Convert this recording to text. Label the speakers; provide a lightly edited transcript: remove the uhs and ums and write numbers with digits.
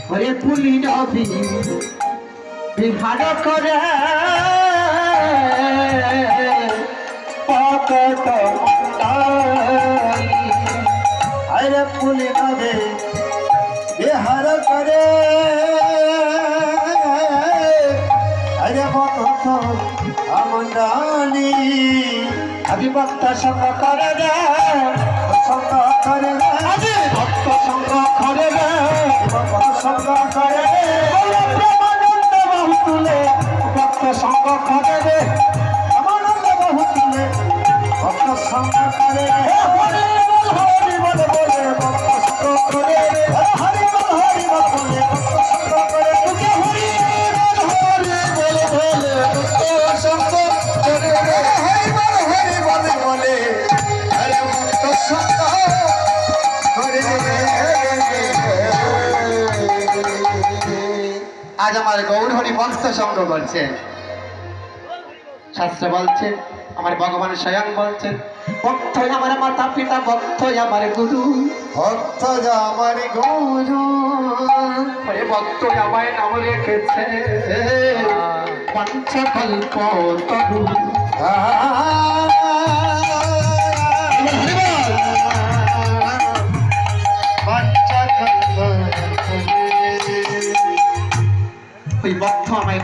Speaker 1: হরে পুলি নবী বিহার করে পকট হরে পুলি নবী বিহার করে হরে ভক্ত আমন্ডানি অভিভক্ত সঙ্গ করে রে সঙ্গ করে রে ভক্ত সঙ্গ করে রে ভক্ত সঙ্গ করে রে প্রেমানন্দ বাহু তুলে ভক্ত সঙ্গ করে রে প্রেমানন্দ বাহু তুলে ভক্ত সঙ্গ করে রে হরি বল বলে ভক্ত সঙ্গ করে রে হরি বল বলে ভক্ত সঙ্গ করে তুকে হরি বল বলে ভক্ত সঙ্গ করে রে হরি বল বলে হরে ভক্ত সঙ্গ করে রে। আজ আমার গৌর হরি ভক্ত সঙ্গ করছে। শাস্ত্র বলছে, আমার ভগবান স্বয়ং বলছেন, ভক্ত আমার মাতা পিতা, ভক্ত আমার গুরু, ভক্ত আমার গুরু, আরে ভক্ত আমায় নাম রেখেছে পঞ্চকল্প তরু। ওই ভক্ত আমায়